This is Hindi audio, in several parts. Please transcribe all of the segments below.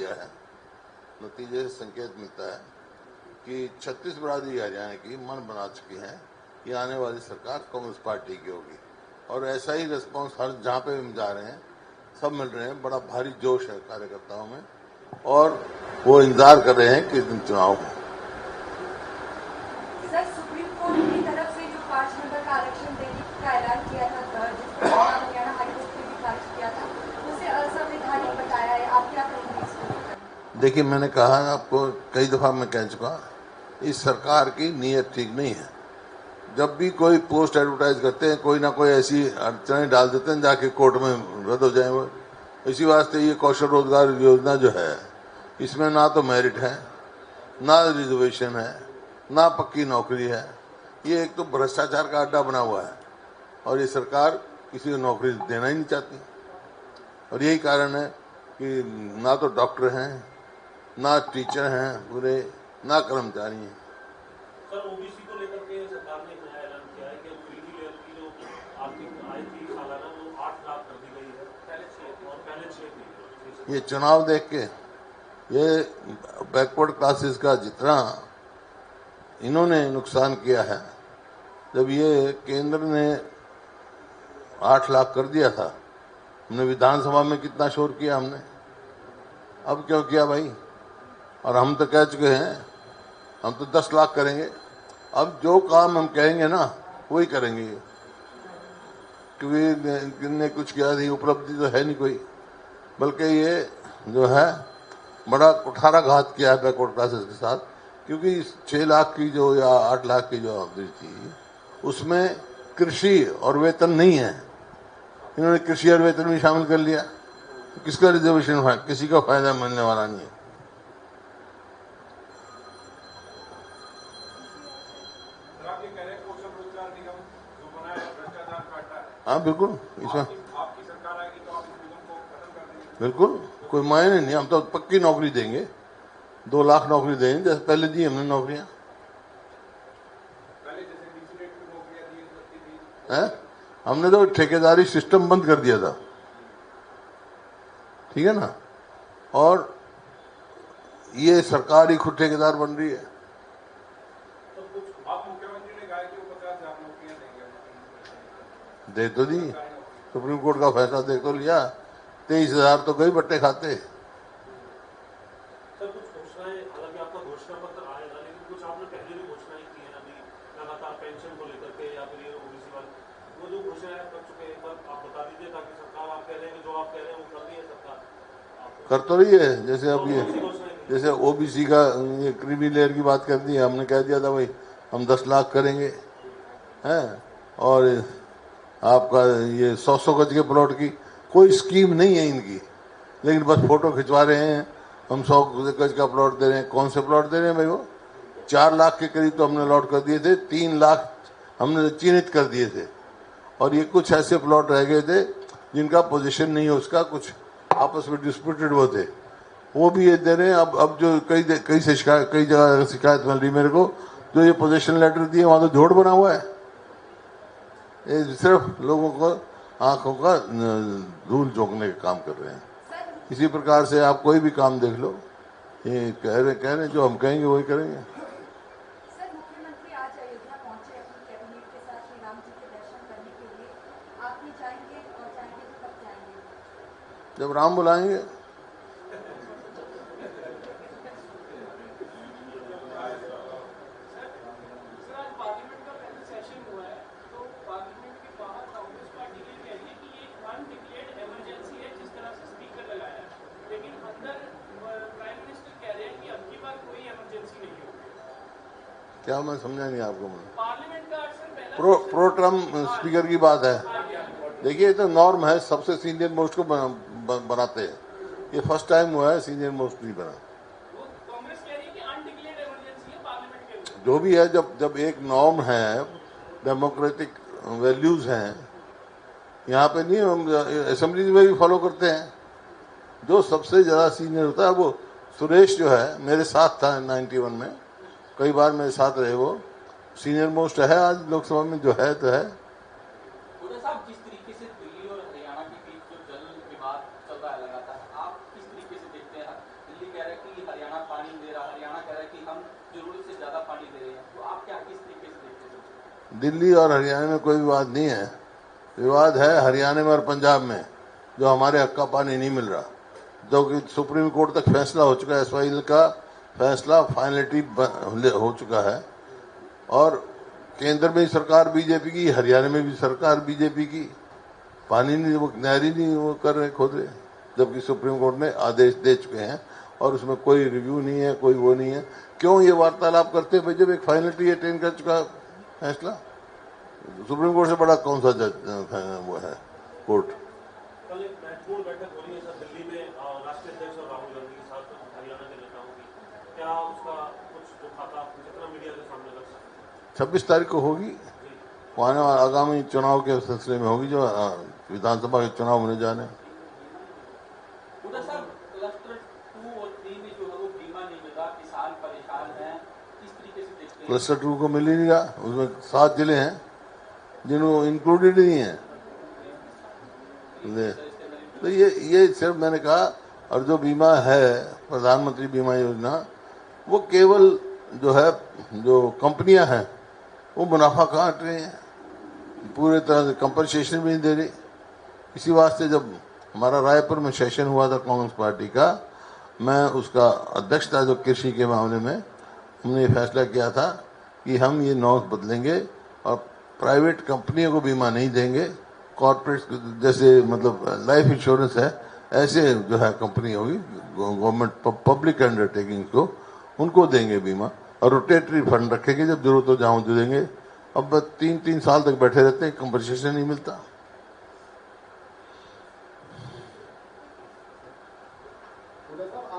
गया है, नतीजे से संकेत मिलता है कि 36 बरादरी हरियाणा की मन बना चुकी है कि आने वाली सरकार कांग्रेस पार्टी की होगी। और ऐसा ही रिस्पांस हर जहाँ पे हम जा रहे हैं सब मिल रहे हैं। बड़ा भारी जोश है कार्यकर्ताओं में और वो इंतजार कर रहे हैं कि इस दिन चुनाव हो। सर, सुप्रीम कोर्ट की तरफ से जो 5 नंबर का आरक्षण देने का ऐलान किया था, जिस पर हरियाणा हाईकोर्ट ने भी खारिज किया था, उसे असंवैधानिक बताया है। आप क्या कहेंगे इसको? देखिए, मैंने कहा आपको कई दफा, मैं कह चुका, इस सरकार की नीयत ठीक नहीं है। जब भी कोई पोस्ट एडवर्टाइज करते हैं, कोई ना कोई ऐसी अड़चनें डाल देते हैं जाके कोर्ट में रद्द हो जाए वो। इसी वास्ते ये कौशल रोजगार योजना जो है, इसमें ना तो मेरिट है, ना रिजर्वेशन है, ना पक्की नौकरी है। ये एक तो भ्रष्टाचार का अड्डा बना हुआ है और ये सरकार किसी को नौकरी देना ही नहीं चाहती। और यही कारण है कि ना तो डॉक्टर हैं, ना टीचर हैं पूरे, ना कर्मचारी हैं। सर, ओबीसी को लेकर के सरकार ने नया ऐलान किया है कि पीजी लेवल की जो आर्थिक आय थी सालाना, वो 8 लाख कर दी गई है, पहले 6 थी। ये चुनाव देख के ये बैकवर्ड क्लासेस का जितना इन्होंने नुकसान किया है, जब ये केंद्र ने 8 लाख कर दिया था, हमने विधानसभा में कितना शोर किया हमने, अब क्यों किया भाई? और हम तो कह चुके हैं हम तो 10 लाख करेंगे। अब जो काम हम कहेंगे ना वही करेंगे, क्योंकि इनने कुछ किया नहीं, उपलब्धि तो है नहीं कोई, बल्कि ये जो है बड़ा कुठाराघात किया है बैकवर्ड क्लासेस के साथ। क्योंकि 6 लाख की जो या 8 लाख की जो अवधि थी, उसमें कृषि और वेतन नहीं है। इन्होंने कृषि और वेतन भी शामिल कर लिया, तो किसका रिजर्वेशन है? किसी का फायदा मिलने वाला नहीं है। हाँ बिल्कुल, इसमें आपकी सरकार आएगी तो आप इस निगम को खत्म कर देंगे? बिल्कुल, कोई मायने नहीं। हम तो पक्की नौकरी देंगे, 2 लाख नौकरी देंगे, जैसे पहले दी हमने नौकरियां। पहले जैसे डीसी रेट की नौकरियां दी जाती थी, है, हमने तो ठेकेदारी सिस्टम बंद कर दिया था, ठीक है ना। और ये सरकार ही खुद ठेकेदार बन रही है। तो कुछ आप मुख्यमंत्री ने कहा कि वो 50,000 नौकरियां देंगे, दे तो दी, सुप्रीम कोर्ट का फैसला देख तो लिया, 23,000 तो गई बट्टे खाते। सर, कुछ घोषणाएं, हालांकि आपका घोषणा पत्र आएगा, लेकिन कुछ आपने पहले भी घोषणाएं की हैं अभी लगातार पेंशन को लेकर के या फिर ये ओबीसी वाले, वो जो घोषणाएं कर चुके हैं, एक बार आप बता दीजिए ताकि सरकार, आप कह रहे हैं कि जो आप कह रहे हैं वो कर रही है सरकार, कर तो रही है। जैसे अब ये जैसे ओबीसी का ये क्रीमी लेयर की बात कर दी, हमने कह दिया था भाई हम 10 लाख करेंगे, हैं। और आपका ये 100 गज के प्लॉट की कोई स्कीम नहीं है इनकी, लेकिन बस फोटो खिंचवा रहे हैं, हम 100 गज का प्लॉट दे रहे हैं। कौन से प्लॉट दे रहे हैं भाई? वो 4 लाख के करीब तो हमने अलॉट कर दिए थे, 3 लाख हमने चिन्हित कर दिए थे, और ये कुछ ऐसे प्लॉट रह गए थे जिनका पोजीशन नहीं है, उसका कुछ आपस में डिस्प्यूटेड वो थे, वो भी ये दे रहे हैं। अब जो कई जगह शिकायत मिल रही मेरे को, जो ये पोजीशन लेटर दिए वहां तो झोड़ बना हुआ है। ये सिर्फ लोगों को आंखों का धूल झोंकने का काम कर रहे हैं। इसी प्रकार से आप कोई भी काम देख लो, ये कह रहे जो हम कहेंगे वही करेंगे। सर, मुख्यमंत्री आज अयोध्या पहुंचे अपनी कैबिनेट के साथ श्री राम जी के दर्शन करने के लिए। आप भी जाएंगे, और जाएंगे तो कब जाएंगे? जब राम बुलाएंगे। क्या मैं समझा नहीं आपको? प्रोटर्म स्पीकर की बात है। देखिए, तो नॉर्म है, सबसे सीनियर मोस्ट को बनाते हैं। ये फर्स्ट टाइम हुआ है सीनियर मोस्ट नहीं बना। कांग्रेस कह रही है कि अनडिक्लेयर्ड इमरजेंसी है पार्लियामेंट के लिए। जो भी है, जब एक नॉर्म है, डेमोक्रेटिक वैल्यूज हैं, यहाँ पे नहीं, हम असेंबली में भी फॉलो करते हैं। जो सबसे ज्यादा सीनियर होता है वो सुरेश जो है, मेरे साथ था 91 में, कई बार मेरे साथ रहे, वो सीनियर मोस्ट है आज लोकसभा में, जो है तो है। साहब, जिस तरीके से दिल्ली और हरियाणा के बीच जो जल विवाद चल रहा है लगातार, आप किस तरीके से देखते हैं? दिल्ली कि हरियाणा पानी दे रहा, हरियाणा कह रहा है कि हम जरूरत से ज्यादा पानी दे रहे हैं, तो आप क्या किस तरीके से देखते हैं? दिल्ली और हरियाणा में कोई विवाद नहीं है। विवाद है हरियाणा में और पंजाब में, जो हमारे हक का पानी नहीं मिल रहा, जो कि सुप्रीम कोर्ट तक फैसला हो चुका है। एसवाईएल का फैसला फाइनलिटी हो चुका है और केंद्र में सरकार बीजेपी की, हरियाणा में भी सरकार बीजेपी की। पानी नहीं, वो नहरी नहीं वो कर रहे, खोद रहे, जबकि सुप्रीम कोर्ट ने आदेश दे चुके हैं और उसमें कोई रिव्यू नहीं है, कोई वो नहीं है। क्यों ये वार्तालाप करते हैं भाई, जब एक फाइनलिटी अटेन कर चुका फैसला? सुप्रीम कोर्ट से बड़ा कौन सा जज वो है कोर्ट? कल एक महत्वपूर्ण बैठक हो रही है सर दिल्ली में राष्ट्रीय अध्यक्ष और राहुल गांधी के साथ हरियाणा के नेताओं की, क्या उसका कुछ जो खाता जितना मीडिया के सामने रख सकते? 26 तारीख को होगी, आने वाले आगामी चुनाव के सिलसिले में होगी, जो विधानसभा के चुनाव होने जाने। उधर साहब क्लस्टर 2 और 3 में जो है वो बीमा नहीं मिल रहा, किसान परेशान हैं, किस तरीके से देखते हैं? क्लस्टर 2 को मिल ही नहीं रहा, उसमें 7 जिले हैं जिन्होंने इंक्लूडेड नहीं है। तो ये सिर्फ मैंने कहा, और जो बीमा है प्रधानमंत्री बीमा योजना, वो केवल जो है जो कंपनियां हैं वो मुनाफा काट रही हैं, पूरे तरह से कंपनसेशन भी नहीं दे रही। इसी वास्ते जब हमारा रायपुर में सेशन हुआ था कांग्रेस पार्टी का, मैं उसका अध्यक्ष था, जो कृषि के मामले में हमने ये फैसला किया था कि हम ये नॉर्म्स बदलेंगे और प्राइवेट कंपनियों को बीमा नहीं देंगे। कॉर्पोरेट जैसे मतलब लाइफ इंश्योरेंस है, ऐसे जो है कंपनी होगी गवर्नमेंट पब्लिक अंडरटेकिंग को, उनको देंगे बीमा और रोटेटरी फंड रखेंगे, जब जरूरत हो जहां जो देंगे। अब 3-3 साल तक बैठे रहते हैं, कंपनसेशन नहीं मिलता।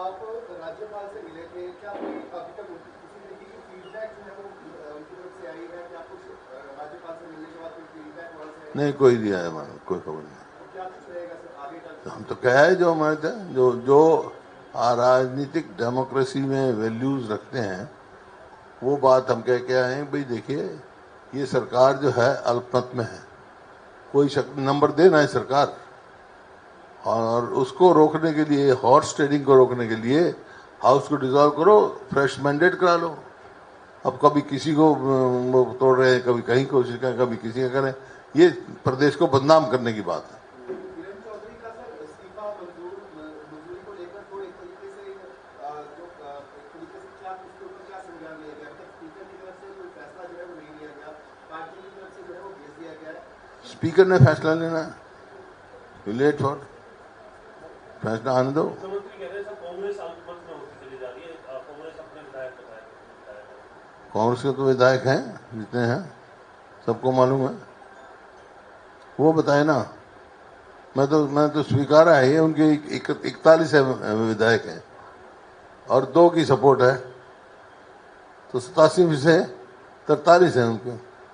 आप राज्यपाल से मिले थे, क्या अभी तक किसी तरीके की फीडबैक जो है वो उनकी तरफ से आई है? क्या कुछ राज्यपाल से मिलने के बाद कोई फीडबैक वहां से? नहीं, कोई दिया है, कोई खबर नहीं। क्या कुछ रहेगा सर आगे का? हम तो कहा है जो हमारे जो राजनीतिक डेमोक्रेसी में वैल्यूज रखते हैं, वो बात हम कह के आए हैं। भाई देखिए, ये सरकार जो है अल्पमत में है, कोई नंबर दे ना है सरकार, और उसको रोकने के लिए, हॉर्स ट्रेडिंग को रोकने के लिए हाउस को डिसॉल्व करो, फ्रेश मैंडेट करा लो। अब कभी किसी को तोड़ रहे हैं, कभी कहीं कोशिश करें, कभी किसी का करें, ये प्रदेश को बदनाम करने की बात है। किरण चौधरी का सर इस्तीफा मंजूरी को लेकर थोड़े तरीके से जो एक तरीके से क्या उसके ऊपर क्या संज्ञान लिया गया? तक स्पीकर की तरफ से कोई फैसला जो है वो नहीं लिया गया, पार्टी की तरफ से जो है वो भेज दिया गया है। स्पीकर ने फैसला लेना है, लेट फॉर फैसला आने दो। मुख्यमंत्री कह रहे हैं सर कांग्रेस अल्पमत में होती चली जा रही है, कांग्रेस अपने विधायक बताया। कांग्रेस के तो विधायक हैं जितने हैं, सबको मालूम है, वो बताए ना। मैं तो स्वीकारा है, उनके 41 विधायक हैं और 2 की सपोर्ट है, तो 87 में से 43 है उनके।